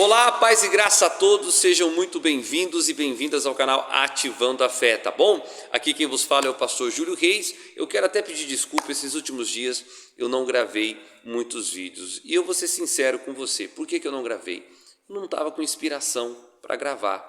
Olá, paz e graça a todos, sejam muito bem-vindos e bem-vindas ao canal Ativando a Fé, tá bom? Aqui quem vos fala é o pastor Júlio Reis. Eu quero até pedir desculpa, esses últimos dias eu não gravei muitos vídeos. E eu vou ser sincero com você, por que eu não gravei? Eu não estava com inspiração para gravar.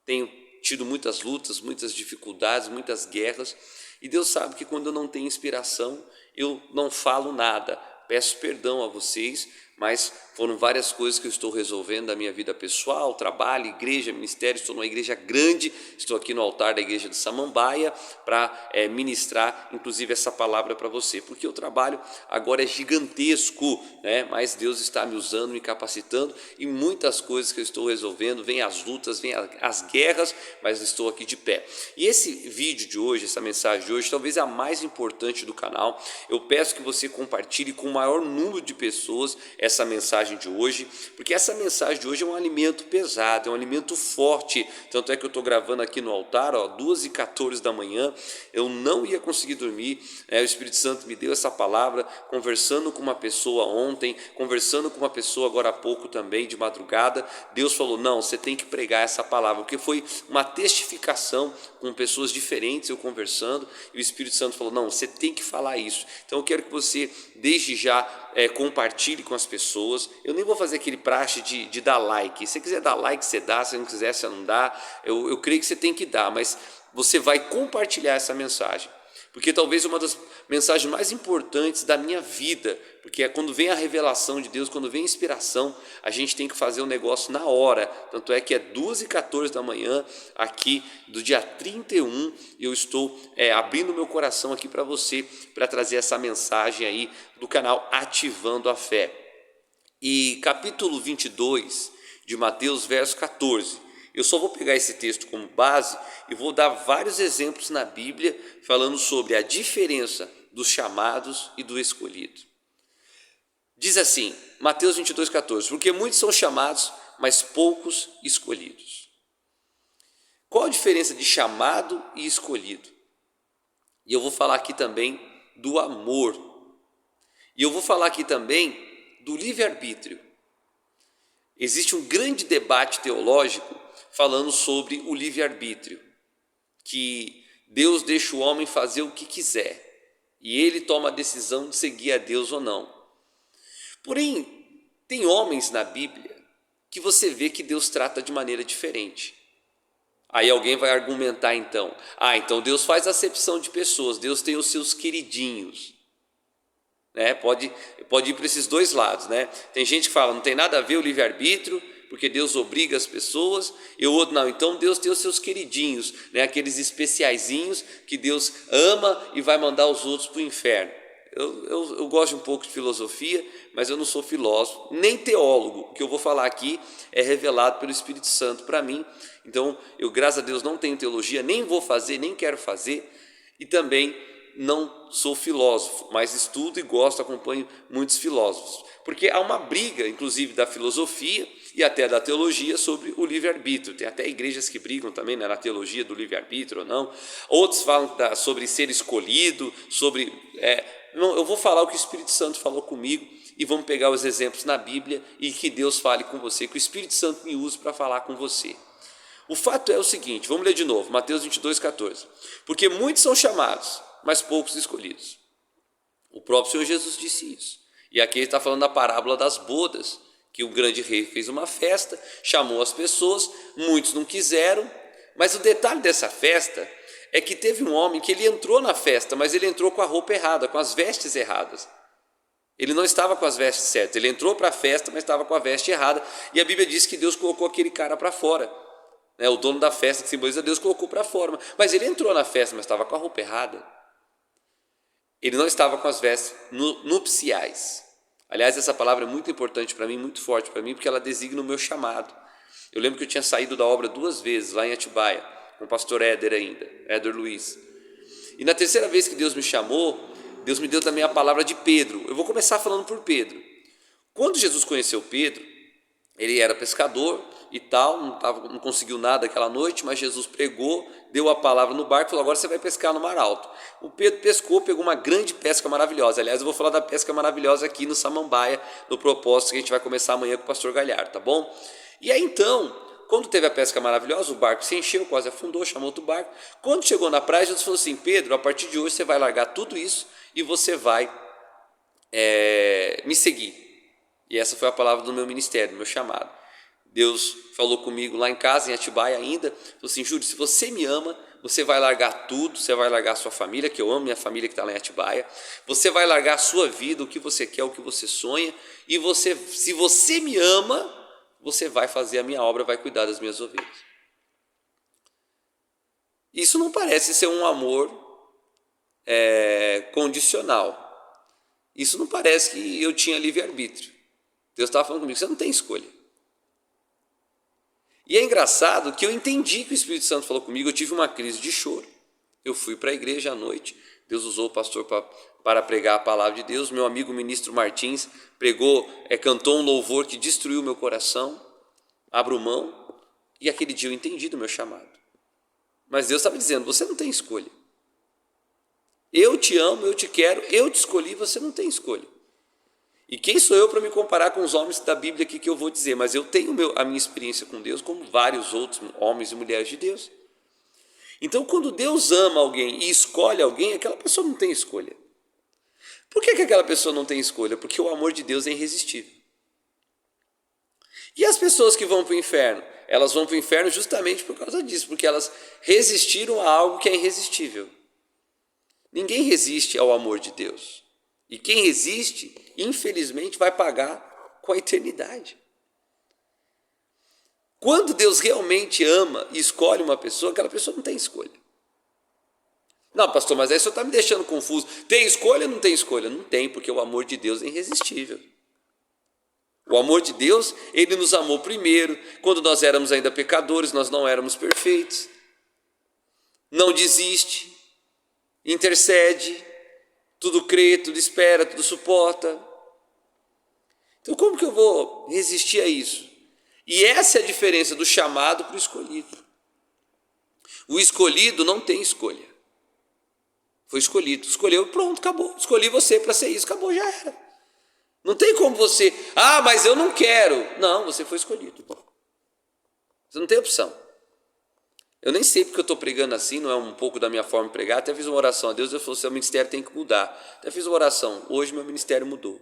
Tenho tido muitas lutas, muitas dificuldades, muitas guerras. E Deus sabe que quando eu não tenho inspiração, eu não falo nada. Peço perdão a vocês, mas foram várias coisas que eu estou resolvendo da minha vida pessoal, trabalho, igreja, ministério. Estou numa igreja grande, estou aqui no altar da igreja de Samambaia para ministrar inclusive essa palavra para você, porque o trabalho agora é gigantesco, né? Mas Deus está me usando, me capacitando e muitas coisas que eu estou resolvendo, vem as lutas, vem as guerras, mas estou aqui de pé. E esse vídeo de hoje, essa mensagem de hoje, talvez é a mais importante do canal. Eu peço que você compartilhe com o maior número de pessoas essa mensagem de hoje, porque essa mensagem de hoje é um alimento pesado, é um alimento forte. Tanto é que eu estou gravando aqui no altar, 2h14 da manhã, eu não ia conseguir dormir, o Espírito Santo me deu essa palavra, conversando com uma pessoa ontem, conversando com uma pessoa agora há pouco também, de madrugada. Deus falou, não, você tem que pregar essa palavra, porque foi uma testificação com pessoas diferentes, eu conversando, e o Espírito Santo falou, não, você tem que falar isso. Então eu quero que você, desde já, compartilhe com as pessoas. Eu nem vou fazer aquele praxe de dar like. Se você quiser dar like, você dá. Se não quiser, você não dá. Eu creio que você tem que dar, mas você vai compartilhar essa mensagem, porque talvez uma das mensagens mais importantes da minha vida, porque é quando vem a revelação de Deus, quando vem a inspiração, a gente tem que fazer o negócio na hora. Tanto é que é 2h14 da manhã, aqui do dia 31, eu estou abrindo meu coração aqui para você, para trazer essa mensagem aí do canal Ativando a Fé. E capítulo 22 de Mateus, verso 14, eu só vou pegar esse texto como base e vou dar vários exemplos na Bíblia falando sobre a diferença dos chamados e do escolhido. Diz assim, Mateus 22, 14, porque muitos são chamados, mas poucos escolhidos. Qual a diferença de chamado e escolhido? E eu vou falar aqui também do amor. E eu vou falar aqui também do livre-arbítrio. Existe um grande debate teológico falando sobre o livre-arbítrio, que Deus deixa o homem fazer o que quiser e ele toma a decisão de seguir a Deus ou não. Porém, tem homens na Bíblia que você vê que Deus trata de maneira diferente. Aí alguém vai argumentar então, então Deus faz acepção de pessoas, Deus tem os seus queridinhos. Pode ir para esses dois lados, né? Tem gente que fala, não tem nada a ver o livre-arbítrio, porque Deus obriga as pessoas, e o outro não, então Deus tem os seus queridinhos, né? Aqueles especiaizinhos que Deus ama e vai mandar os outros para o inferno. Eu gosto um pouco de filosofia, mas eu não sou filósofo, nem teólogo. O que eu vou falar aqui é revelado pelo Espírito Santo para mim. Então, eu, graças a Deus, não tenho teologia, nem vou fazer, nem quero fazer, e também não sou filósofo, mas estudo e gosto, acompanho muitos filósofos, porque há uma briga, inclusive da filosofia e até da teologia, sobre o livre-arbítrio. Tem até igrejas que brigam também, né, na teologia do livre-arbítrio ou não. Outros falam sobre ser escolhido, sobre... Não, eu vou falar o que o Espírito Santo falou comigo e vamos pegar os exemplos na Bíblia e que Deus fale com você, que o Espírito Santo me use para falar com você. O fato é o seguinte, vamos ler de novo, Mateus 22, 14. Porque muitos são chamados, mas poucos escolhidos. O próprio Senhor Jesus disse isso. E aqui ele está falando da parábola das bodas, que o grande rei fez uma festa, chamou as pessoas, muitos não quiseram, mas o detalhe dessa festa é que teve um homem que ele entrou na festa, mas ele entrou com a roupa errada, com as vestes erradas. Ele não estava com as vestes certas, ele entrou para a festa, mas estava com a veste errada, e a Bíblia diz que Deus colocou aquele cara para fora. O dono da festa, que simboliza Deus, colocou para fora, mas ele entrou na festa, mas estava com a roupa errada. Ele não estava com as vestes nupciais. Aliás, essa palavra é muito importante para mim, muito forte para mim, porque ela designa o meu chamado. Eu lembro que eu tinha saído da obra 2 vezes, lá em Atibaia, com o pastor Éder ainda, Éder Luiz. E na terceira vez que Deus me chamou, Deus me deu também a palavra de Pedro. Eu vou começar falando por Pedro. Quando Jesus conheceu Pedro, ele era pescador e tal, não conseguiu nada aquela noite, mas Jesus pregou, deu a palavra no barco e falou, agora você vai pescar no mar alto. O Pedro pescou, pegou uma grande pesca maravilhosa. Aliás, eu vou falar da pesca maravilhosa aqui no Samambaia, no propósito que a gente vai começar amanhã com o pastor Galhardo, tá bom? E aí então, quando teve a pesca maravilhosa, o barco se encheu, quase afundou, chamou outro barco. Quando chegou na praia, Jesus falou assim, Pedro, a partir de hoje você vai largar tudo isso e você vai me seguir. E essa foi a palavra do meu ministério, do meu chamado. Deus falou comigo lá em casa, em Atibaia ainda, falou assim, Júlio, se você me ama, você vai largar tudo, você vai largar a sua família, que eu amo minha família que está lá em Atibaia, você vai largar a sua vida, o que você quer, o que você sonha, e você, se você me ama, você vai fazer a minha obra, vai cuidar das minhas ovelhas. Isso não parece ser um amor condicional. Isso não parece que eu tinha livre-arbítrio. Deus estava falando comigo, você não tem escolha. E é engraçado que eu entendi que o Espírito Santo falou comigo, eu tive uma crise de choro. Eu fui para a igreja à noite, Deus usou o pastor para pregar a palavra de Deus, meu amigo ministro Martins pregou, cantou um louvor que destruiu meu coração, abro mão, e aquele dia eu entendi do meu chamado. Mas Deus estava dizendo, você não tem escolha. Eu te amo, eu te quero, eu te escolhi, você não tem escolha. E quem sou eu para me comparar com os homens da Bíblia aqui que eu vou dizer? Mas eu tenho a minha experiência com Deus, como vários outros homens e mulheres de Deus. Então, quando Deus ama alguém e escolhe alguém, aquela pessoa não tem escolha. Por que aquela pessoa não tem escolha? Porque o amor de Deus é irresistível. E as pessoas que vão para o inferno? Elas vão para o inferno justamente por causa disso, porque elas resistiram a algo que é irresistível. Ninguém resiste ao amor de Deus. E quem resiste, infelizmente, vai pagar com a eternidade. Quando Deus realmente ama e escolhe uma pessoa, aquela pessoa não tem escolha. Não, pastor, mas aí o senhor está me deixando confuso. Tem escolha ou não tem escolha? Não tem, porque o amor de Deus é irresistível. O amor de Deus, Ele nos amou primeiro, quando nós éramos ainda pecadores, nós não éramos perfeitos. Não desiste, intercede, tudo crê, tudo espera, tudo suporta. Então como que eu vou resistir a isso? E essa é a diferença do chamado para o escolhido. O escolhido não tem escolha. Foi escolhido, escolheu, pronto, acabou. Escolhi você para ser isso, acabou, já era. Não tem como você, mas eu não quero. Não, você foi escolhido. Você não tem opção. Eu nem sei porque eu estou pregando assim, não é um pouco da minha forma de pregar. Até fiz uma oração a Deus, Deus falou, seu ministério tem que mudar. Até fiz uma oração, hoje meu ministério mudou.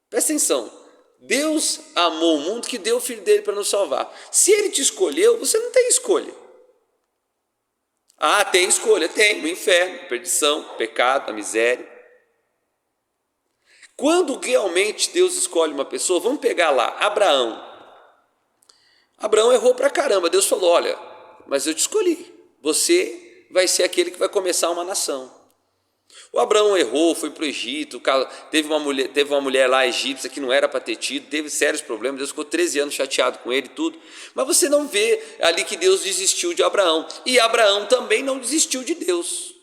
Presta atenção, Deus amou o mundo que deu o Filho dele para nos salvar. Se Ele te escolheu, você não tem escolha. Tem escolha, tem, o inferno, a perdição, o pecado, a miséria. Quando realmente Deus escolhe uma pessoa, vamos pegar lá, Abraão. Abraão errou pra caramba, Deus falou, olha, mas eu te escolhi, você vai ser aquele que vai começar uma nação. O Abraão errou, foi para o Egito, teve uma mulher lá egípcia que não era para ter tido, teve sérios problemas, Deus ficou 13 anos chateado com ele e tudo, mas você não vê ali que Deus desistiu de Abraão, e Abraão também não desistiu de Deus.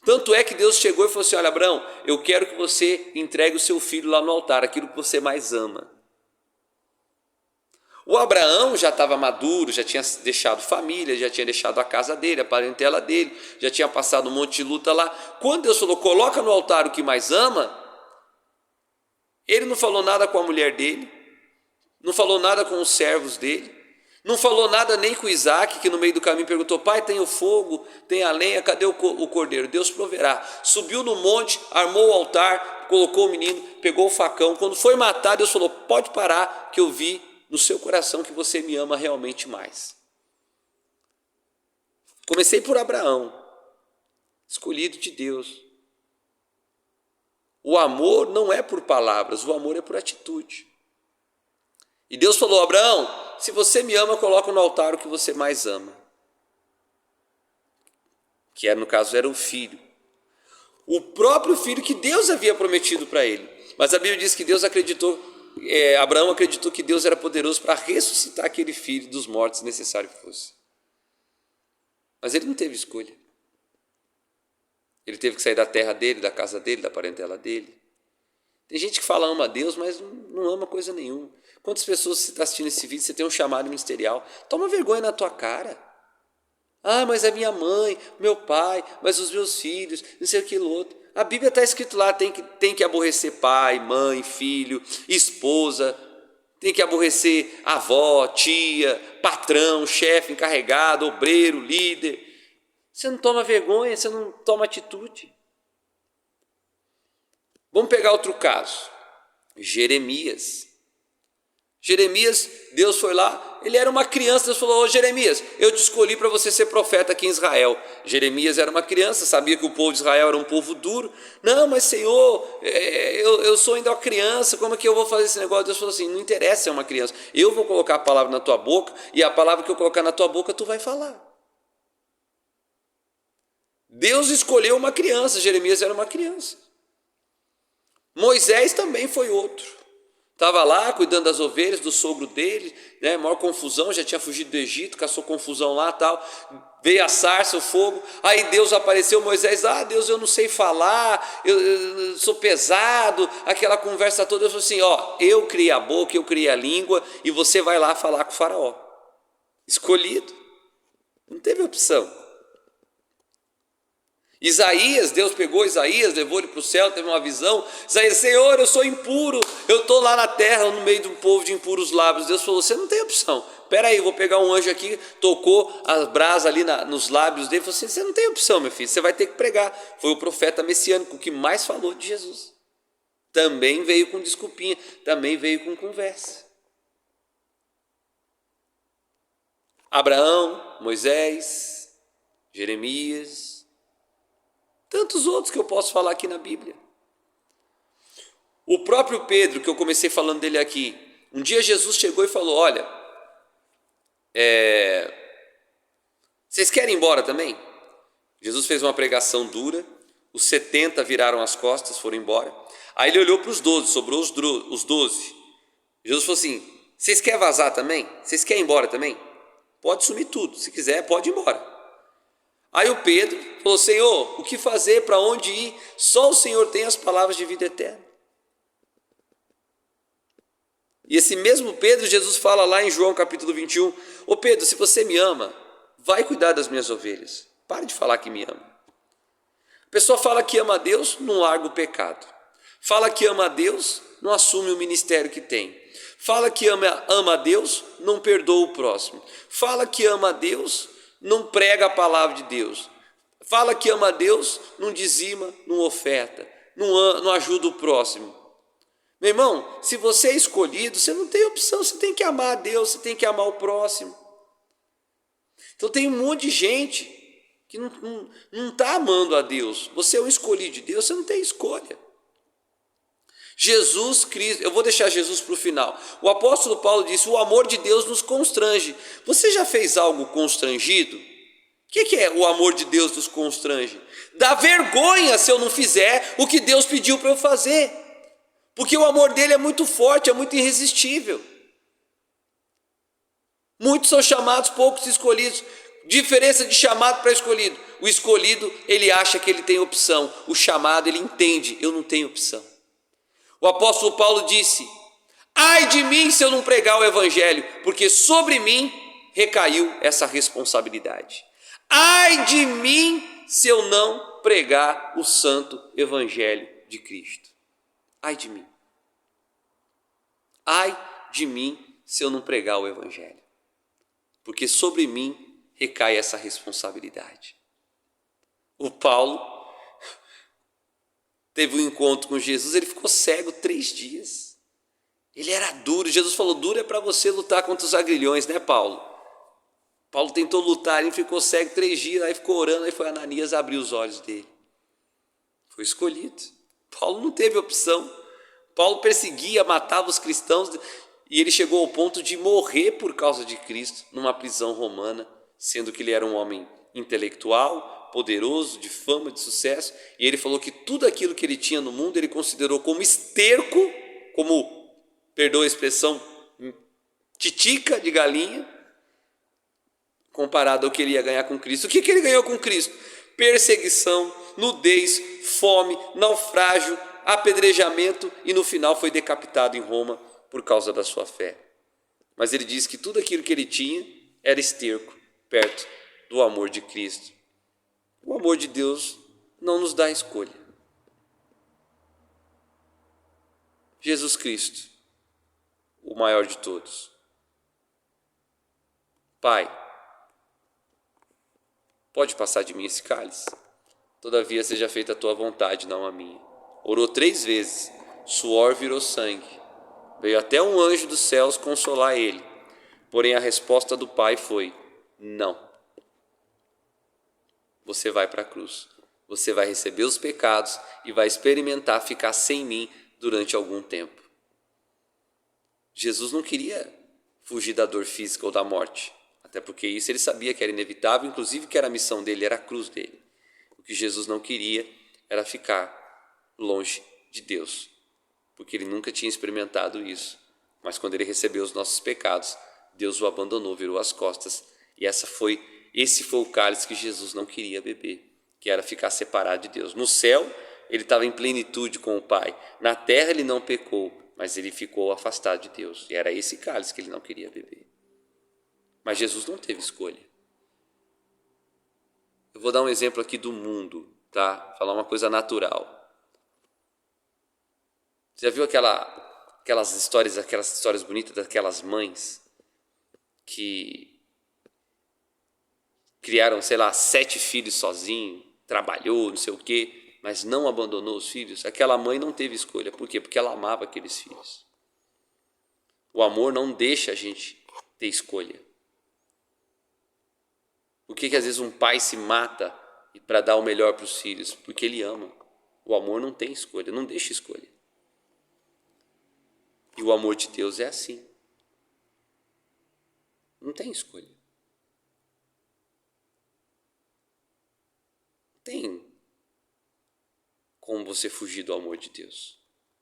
Tanto é que Deus chegou e falou assim, olha Abraão, eu quero que você entregue o seu filho lá no altar, aquilo que você mais ama. O Abraão já estava maduro, já tinha deixado família, já tinha deixado a casa dele, a parentela dele, já tinha passado um monte de luta lá. Quando Deus falou, coloca no altar o que mais ama, ele não falou nada com a mulher dele, não falou nada com os servos dele, não falou nada nem com Isaac, que no meio do caminho perguntou, pai, tem o fogo, tem a lenha, cadê o cordeiro? Deus proverá. Subiu no monte, armou o altar, colocou o menino, pegou o facão. Quando foi matar, Deus falou, pode parar, que eu vi no seu coração que você me ama realmente mais. Comecei por Abraão, escolhido de Deus. O amor não é por palavras, o amor é por atitude. E Deus falou, Abraão, se você me ama, coloca no altar o que você mais ama. Que no caso era o filho. O próprio filho que Deus havia prometido para ele. Mas a Bíblia diz que Abraão acreditou que Deus era poderoso para ressuscitar aquele filho dos mortos, se necessário que fosse. Mas ele não teve escolha. Ele teve que sair da terra dele, da casa dele, da parentela dele. Tem gente que fala ama a Deus, mas não ama coisa nenhuma. Quantas pessoas você está assistindo esse vídeo, você tem um chamado ministerial? Toma vergonha na tua cara. Ah, mas a minha mãe, meu pai, mas os meus filhos, não sei aquilo outro. A Bíblia está escrito lá, tem que aborrecer pai, mãe, filho, esposa, tem que aborrecer avó, tia, patrão, chefe, encarregado, obreiro, líder. Você não toma vergonha, você não toma atitude. Vamos pegar outro caso, Jeremias. Jeremias, Deus foi lá, ele era uma criança, Deus falou, ô Jeremias, eu te escolhi para você ser profeta aqui em Israel. Jeremias era uma criança, sabia que o povo de Israel era um povo duro. Não, mas Senhor, eu sou ainda uma criança, como é que eu vou fazer esse negócio? Deus falou assim, não interessa ser uma criança, eu vou colocar a palavra na tua boca, e a palavra que eu colocar na tua boca, tu vai falar. Deus escolheu uma criança, Jeremias era uma criança. Moisés também foi outro. Estava lá cuidando das ovelhas do sogro dele, né? Maior confusão, já tinha fugido do Egito, caçou confusão lá tal. Veio a sarça, o fogo. Aí Deus apareceu, Moisés, Deus, eu não sei falar, eu sou pesado, aquela conversa toda. Deus falou assim, eu criei a boca, eu criei a língua, e você vai lá falar com o faraó. Escolhido. Não teve opção. Isaías, Deus pegou Isaías, levou ele para o céu, teve uma visão. Isaías, Senhor, eu sou impuro, eu estou lá na terra, no meio de um povo de impuros lábios. Deus falou, você não tem opção. Espera aí, vou pegar um anjo aqui, tocou as brasas ali nos lábios dele, falou assim, você não tem opção, meu filho, você vai ter que pregar. Foi o profeta messiânico que mais falou de Jesus. Também veio com desculpinha, também veio com conversa. Abraão, Moisés, Jeremias, tantos outros que eu posso falar aqui na Bíblia. O próprio Pedro, que eu comecei falando dele aqui, um dia Jesus chegou e falou, olha, vocês querem ir embora também? Jesus fez uma pregação dura, os 70 viraram as costas, foram embora. Aí ele olhou para os 12, sobrou os 12. Jesus falou assim, vocês querem vazar também? Vocês querem ir embora também? Pode sumir tudo, se quiser pode ir embora. Aí o Pedro falou, Senhor, o que fazer, para onde ir? Só o Senhor tem as palavras de vida eterna. E esse mesmo Pedro, Jesus fala lá em João capítulo 21, ô Pedro, se você me ama, vai cuidar das minhas ovelhas. Pare de falar que me ama. A pessoa fala que ama a Deus, não larga o pecado. Fala que ama a Deus, não assume o ministério que tem. Fala que ama a Deus, não perdoa o próximo. Fala que ama a Deus, não prega a palavra de Deus. Fala que ama a Deus, não dizima, não oferta, não ajuda o próximo. Meu irmão, se você é escolhido, você não tem opção, você tem que amar a Deus, você tem que amar o próximo. Então tem um monte de gente que não está amando a Deus. Você é um escolhido de Deus, você não tem escolha. Jesus Cristo, eu vou deixar Jesus para o final. O apóstolo Paulo disse, o amor de Deus nos constrange. Você já fez algo constrangido? O que é o amor de Deus nos constrange? Dá vergonha se eu não fizer o que Deus pediu para eu fazer. Porque o amor dele é muito forte, é muito irresistível. Muitos são chamados, poucos escolhidos. Diferença de chamado para escolhido. O escolhido, ele acha que ele tem opção. O chamado, ele entende, eu não tenho opção. O apóstolo Paulo disse, ai de mim se eu não pregar o evangelho, porque sobre mim recaiu essa responsabilidade. Ai de mim se eu não pregar o santo evangelho de Cristo. Ai de mim. Ai de mim se eu não pregar o evangelho, porque sobre mim recai essa responsabilidade. O Paulo teve um encontro com Jesus, ele ficou cego 3 dias. Ele era duro, Jesus falou, duro é para você lutar contra os agrilhões, né, Paulo? Paulo tentou lutar, ele ficou cego 3 dias, aí ficou orando, aí foi Ananias abrir os olhos dele. Foi escolhido. Paulo não teve opção. Paulo perseguia, matava os cristãos, e ele chegou ao ponto de morrer por causa de Cristo, numa prisão romana, sendo que ele era um homem intelectual, poderoso, de fama, de sucesso, e ele falou que tudo aquilo que ele tinha no mundo, ele considerou como esterco, como, perdoa a expressão, titica de galinha, comparado ao que ele ia ganhar com Cristo. O que ele ganhou com Cristo? Perseguição, nudez, fome, naufrágio, apedrejamento e no final foi decapitado em Roma por causa da sua fé. Mas ele diz que tudo aquilo que ele tinha era esterco perto do amor de Cristo. O amor de Deus não nos dá escolha. Jesus Cristo, o maior de todos. Pai, pode passar de mim esse cálice? Todavia seja feita a tua vontade, não a minha. Orou 3 vezes, suor virou sangue. Veio até um anjo dos céus consolar ele. Porém a resposta do Pai foi: não. Você vai para a cruz. Você vai receber os pecados e vai experimentar ficar sem mim durante algum tempo. Jesus não queria fugir da dor física ou da morte. Até porque isso ele sabia que era inevitável, inclusive que era a missão dele, era a cruz dele. O que Jesus não queria era ficar longe de Deus, porque ele nunca tinha experimentado isso. Mas quando ele recebeu os nossos pecados, Deus o abandonou, virou as costas. E esse foi o cálice que Jesus não queria beber, que era ficar separado de Deus. No céu, ele estava em plenitude com o Pai. Na terra, ele não pecou, mas ele ficou afastado de Deus. E era esse cálice que ele não queria beber. Mas Jesus não teve escolha. Eu vou dar um exemplo aqui do mundo, tá? Falar uma coisa natural. Você já viu aquelas histórias bonitas daquelas mães que criaram, 7 filhos sozinhos, trabalhou, não sei o quê, mas não abandonou os filhos? Aquela mãe não teve escolha. Por quê? Porque ela amava aqueles filhos. O amor não deixa a gente ter escolha. Por que às vezes um pai se mata para dar o melhor para os filhos? Porque ele ama. O amor não tem escolha, não deixa escolha. E o amor de Deus é assim. Não tem escolha. Não tem como você fugir do amor de Deus.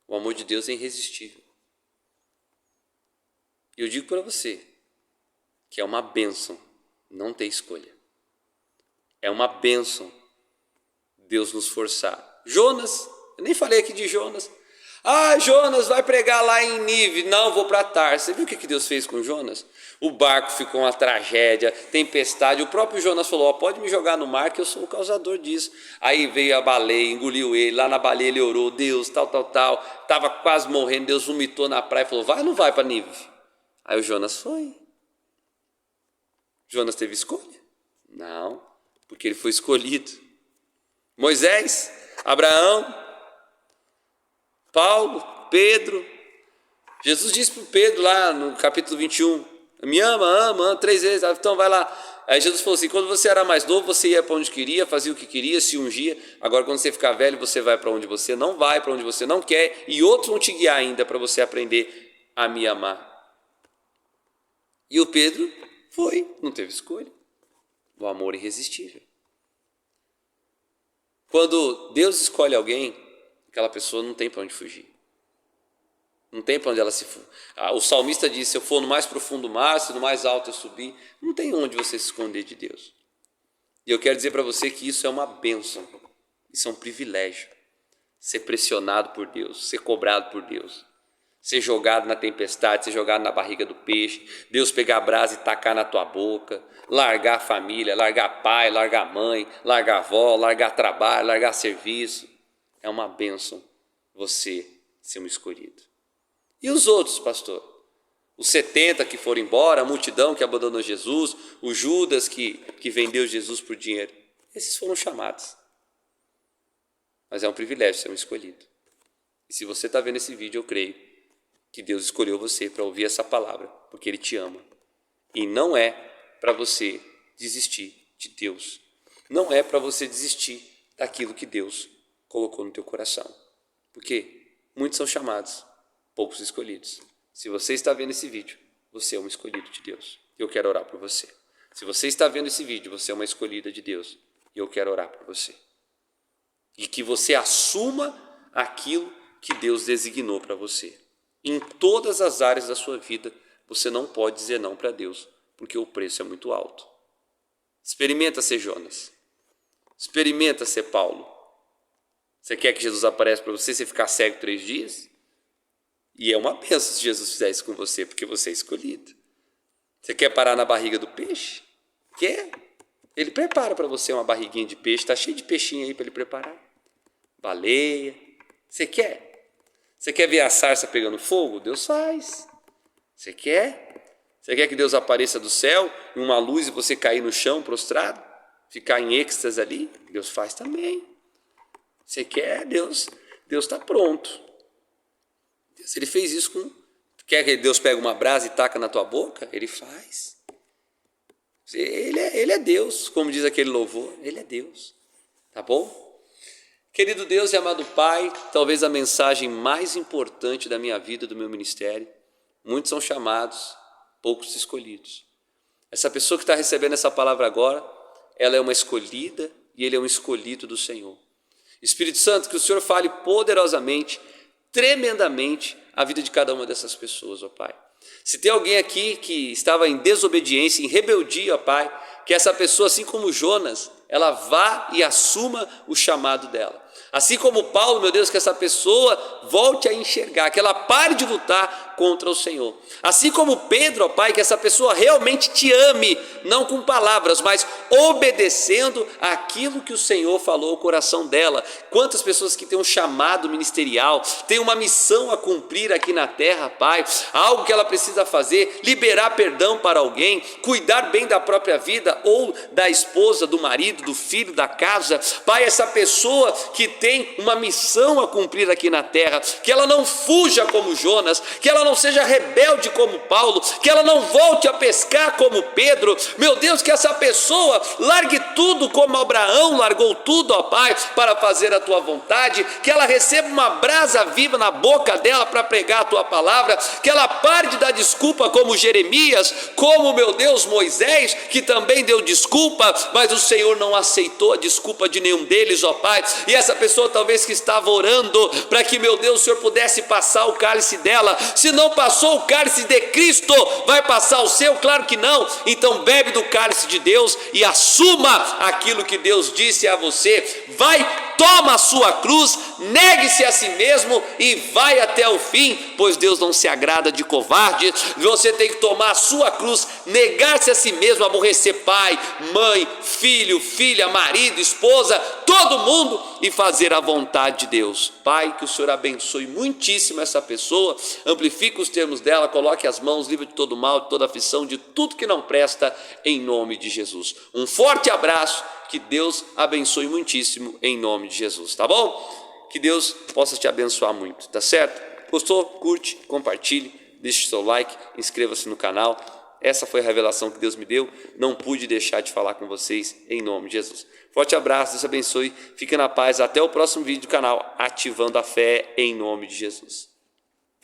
O amor de Deus é irresistível. E eu digo para você que é uma bênção não ter escolha. É uma bênção Deus nos forçar. Jonas, eu nem falei aqui de Jonas. Jonas vai pregar lá em Nínive. Não, vou para Tarso. Você viu o que Deus fez com Jonas? O barco ficou uma tragédia, tempestade. O próprio Jonas falou: pode me jogar no mar que eu sou o causador disso. Aí veio a baleia, engoliu ele. Lá na baleia ele orou: Deus, tal. Estava quase morrendo. Deus vomitou na praia e falou: vai ou não vai para Nínive? Aí o Jonas foi. Jonas teve escolha? Não, porque ele foi escolhido. Moisés, Abraão, Paulo, Pedro. Jesus disse para Pedro lá no capítulo 21, me ama 3 vezes, então vai lá. Aí Jesus falou assim: quando você era mais novo, você ia para onde queria, fazia o que queria, se ungia. Agora quando você ficar velho, você vai para onde você não vai, para onde você não quer, e outros vão te guiar ainda para você aprender a me amar. E o Pedro foi, não teve escolha. O amor irresistível. Quando Deus escolhe alguém, aquela pessoa não tem para onde fugir. Não tem para onde ela se fugir. O salmista diz: se eu for no mais profundo mar, se no mais alto eu subir, não tem onde você se esconder de Deus. E eu quero dizer para você que isso é uma bênção. Isso é um privilégio. Ser pressionado por Deus, ser cobrado por Deus. Ser jogado na tempestade, ser jogado na barriga do peixe, Deus pegar a brasa e tacar na tua boca, largar a família, largar pai, largar mãe, largar avó, largar trabalho, largar serviço. É uma bênção você ser um escolhido. E os outros, pastor? Os 70 que foram embora, a multidão que abandonou Jesus, o Judas que vendeu Jesus por dinheiro. Esses foram chamados. Mas é um privilégio ser um escolhido. E se você está vendo esse vídeo, eu creio que Deus escolheu você para ouvir essa palavra, porque Ele te ama. E não é para você desistir de Deus. Não é para você desistir daquilo que Deus colocou no teu coração. Porque muitos são chamados, poucos escolhidos. Se você está vendo esse vídeo, você é um escolhido de Deus. Eu quero orar por você. Se você está vendo esse vídeo, você é uma escolhida de Deus. E eu quero orar por você. E que você assuma aquilo que Deus designou para você. Em todas as áreas da sua vida, você não pode dizer não para Deus, porque o preço é muito alto. Experimenta ser Jonas. Experimenta ser Paulo. Você quer que Jesus apareça para você, você ficar cego 3 dias? E é uma bênção se Jesus fizer isso com você, porque você é escolhido. Você quer parar na barriga do peixe? Quer? Ele prepara para você uma barriguinha de peixe, está cheio de peixinho aí para ele preparar. Baleia. Você quer? Você quer ver a sarça pegando fogo? Deus faz. Você quer? Você quer que Deus apareça do céu, em uma luz e você cair no chão prostrado? Ficar em êxtase ali? Deus faz também. Você quer? Deus está pronto. Deus, ele fez isso com... Quer que Deus pegue uma brasa e taca na tua boca? Ele faz. Ele é Deus, como diz aquele louvor. Ele é Deus. Tá bom? Querido Deus e amado Pai, talvez a mensagem mais importante da minha vida, do meu ministério. Muitos são chamados, poucos escolhidos. Essa pessoa que está recebendo essa palavra agora, ela é uma escolhida e ele é um escolhido do Senhor. Espírito Santo, que o Senhor fale poderosamente, tremendamente a vida de cada uma dessas pessoas, ó Pai. Se tem alguém aqui que estava em desobediência, em rebeldia, ó Pai, que essa pessoa, assim como Jonas, ela vá e assuma o chamado dela. Assim como Paulo, meu Deus, que essa pessoa volte a enxergar, que ela pare de lutar contra o Senhor. Assim como Pedro, ó Pai, que essa pessoa realmente te ame, não com palavras, mas obedecendo aquilo que o Senhor falou ao coração dela. Quantas pessoas que têm um chamado ministerial, têm uma missão a cumprir aqui na terra, Pai, algo que ela precisa fazer, liberar perdão para alguém, cuidar bem da própria vida ou da esposa, do marido, do filho, da casa. Pai, essa pessoa que tem uma missão a cumprir aqui na terra, que ela não fuja como Jonas, que ela não seja rebelde como Paulo, que ela não volte a pescar como Pedro. Meu Deus, que essa pessoa largue tudo como Abraão largou tudo, ó Pai, para fazer a tua vontade, que ela receba uma brasa viva na boca dela para pregar a tua palavra, que ela pare de dar desculpa como Jeremias, como, meu Deus, Moisés, que também deu desculpa, mas o Senhor não aceitou a desculpa de nenhum deles, ó Pai. E essa pessoa talvez que estava orando para que, meu Deus, o Senhor pudesse passar o cálice dela, se não passou o cálice de Cristo, vai passar o seu? Claro que não. Então bebe do cálice de Deus e assuma aquilo que Deus disse a você. Vai, toma a sua cruz, negue-se a si mesmo e vai até o fim, pois Deus não se agrada de covardes. Você tem que tomar a sua cruz, negar-se a si mesmo, aborrecer pai, mãe, filho, filha, marido, esposa, todo mundo, e fazer a vontade de Deus. Pai, que o Senhor abençoe muitíssimo essa pessoa, amplifique os termos dela, coloque as mãos, livre de todo mal, de toda aflição, de tudo que não presta, em nome de Jesus. Um forte abraço, que Deus abençoe muitíssimo em nome de Jesus, tá bom? Que Deus possa te abençoar muito, tá certo? Gostou? Curte, compartilhe, deixe seu like, inscreva-se no canal. Essa foi a revelação que Deus me deu, não pude deixar de falar com vocês em nome de Jesus. Forte abraço, Deus abençoe, fique na paz, até o próximo vídeo do canal Ativando a Fé em nome de Jesus.